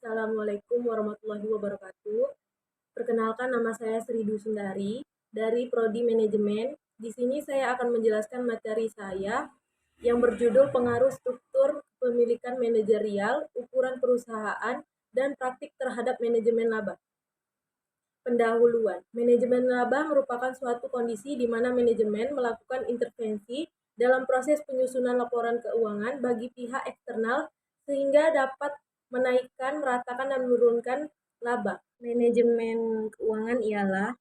Assalamualaikum warahmatullahi wabarakatuh. Perkenalkan, nama saya Sri Dwi Sundari dari Prodi Manajemen. Di sini saya akan menjelaskan materi saya yang berjudul Pengaruh Struktur Kepemilikan Manajerial, Ukuran Perusahaan, dan Praktik Terhadap Manajemen Laba. Pendahuluan. Manajemen laba merupakan suatu kondisi di mana manajemen melakukan intervensi dalam proses penyusunan laporan keuangan bagi pihak eksternal sehingga dapat menaikkan, meratakan, dan menurunkan laba. Manajemen keuangan ialah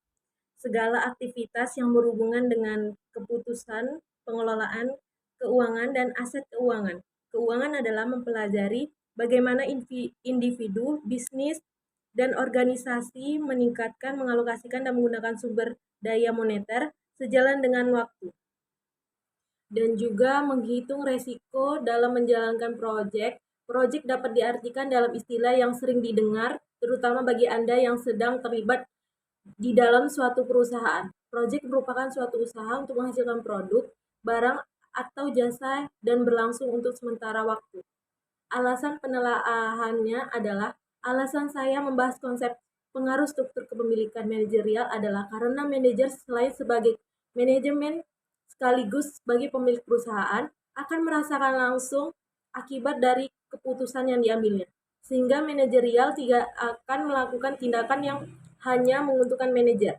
segala aktivitas yang berhubungan dengan keputusan, pengelolaan keuangan, dan aset keuangan. Keuangan adalah mempelajari bagaimana individu, bisnis, dan organisasi meningkatkan, mengalokasikan, dan menggunakan sumber daya moneter sejalan dengan waktu. Dan juga menghitung resiko dalam menjalankan proyek. Proyek dapat diartikan dalam istilah yang sering didengar, terutama bagi Anda yang sedang terlibat di dalam suatu perusahaan. Proyek merupakan suatu usaha untuk menghasilkan produk, barang, atau jasa dan berlangsung untuk sementara waktu. Alasan penelaahannya adalah, alasan saya membahas konsep pengaruh struktur kepemilikan manajerial adalah karena manajer selain sebagai manajemen sekaligus sebagai pemilik perusahaan akan merasakan langsung akibat dari keputusan yang diambilnya. Sehingga manajerial tidak akan melakukan tindakan yang hanya menguntungkan manajer.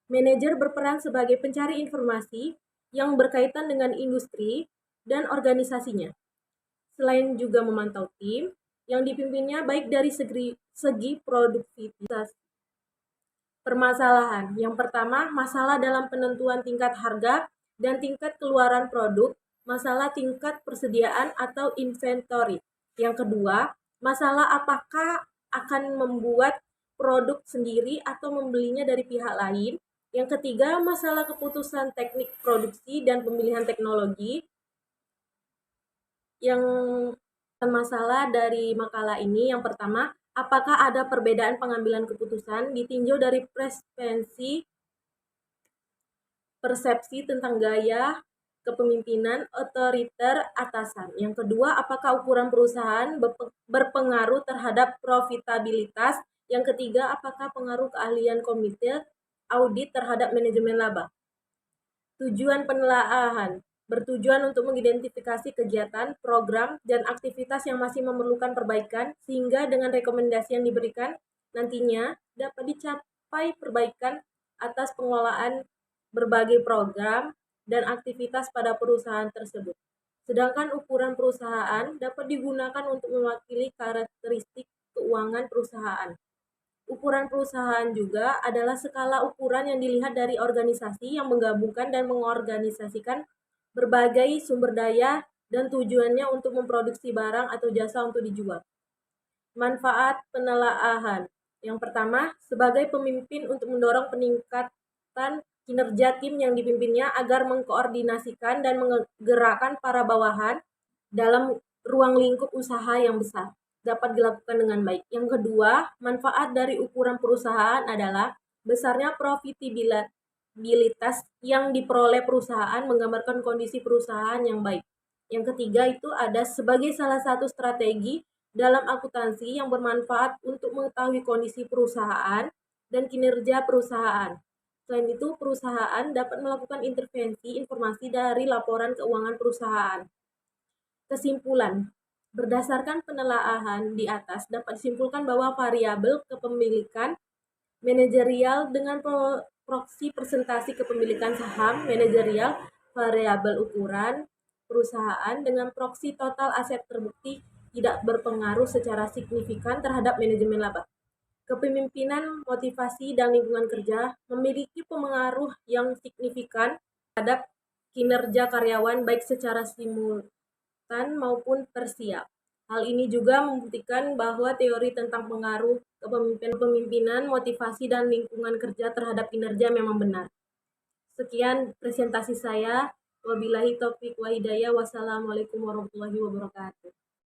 Manajer berperan sebagai pencari informasi yang berkaitan dengan industri dan organisasinya. Selain juga memantau tim yang dipimpinnya baik dari segi produktivitas. Permasalahan. Yang pertama, masalah dalam penentuan tingkat harga dan tingkat keluaran produk, masalah tingkat persediaan atau inventory. Yang kedua, masalah apakah akan membuat produk sendiri atau membelinya dari pihak lain. Yang ketiga, masalah keputusan teknik produksi dan pemilihan teknologi. Yang masalah dari makalah ini, yang pertama, apakah ada perbedaan pengambilan keputusan ditinjau dari persepsi tentang gaya kepemimpinan otoriter atasan. Yang kedua, apakah ukuran perusahaan berpengaruh terhadap profitabilitas. Yang ketiga, apakah pengaruh keahlian komite audit terhadap manajemen laba. Tujuan penelaahan bertujuan untuk mengidentifikasi kegiatan, program, dan aktivitas yang masih memerlukan perbaikan sehingga dengan rekomendasi yang diberikan nantinya dapat dicapai perbaikan atas pengelolaan berbagai program dan aktivitas pada perusahaan tersebut. Sedangkan ukuran perusahaan dapat digunakan untuk mewakili karakteristik keuangan perusahaan. Ukuran perusahaan juga adalah skala ukuran yang dilihat dari organisasi yang menggabungkan dan mengorganisasikan berbagai sumber daya dan tujuannya untuk memproduksi barang atau jasa untuk dijual. Manfaat penelaahan. Yang pertama, sebagai pemimpin untuk mendorong peningkatan kinerja tim yang dipimpinnya agar mengkoordinasikan dan menggerakkan para bawahan dalam ruang lingkup usaha yang besar dapat dilakukan dengan baik. Yang kedua, manfaat dari ukuran perusahaan adalah besarnya profitabilitas yang diperoleh perusahaan menggambarkan kondisi perusahaan yang baik. Yang ketiga itu ada sebagai salah satu strategi dalam akuntansi yang bermanfaat untuk mengetahui kondisi perusahaan dan kinerja perusahaan. Selain itu, perusahaan dapat melakukan intervensi informasi dari laporan keuangan perusahaan. Kesimpulan. Berdasarkan penelaahan di atas, dapat disimpulkan bahwa variabel kepemilikan manajerial dengan proksi presentasi kepemilikan saham manajerial, variabel ukuran perusahaan dengan proksi total aset terbukti tidak berpengaruh secara signifikan terhadap manajemen laba. Kepemimpinan, motivasi, dan lingkungan kerja memiliki pengaruh yang signifikan terhadap kinerja karyawan baik secara simultan maupun tersiap. Hal ini juga membuktikan bahwa teori tentang pengaruh kepemimpinan, motivasi, dan lingkungan kerja terhadap kinerja memang benar. Sekian presentasi saya. Wabillahi taufiq wa hidayah. Wassalamualaikum warahmatullahi wabarakatuh.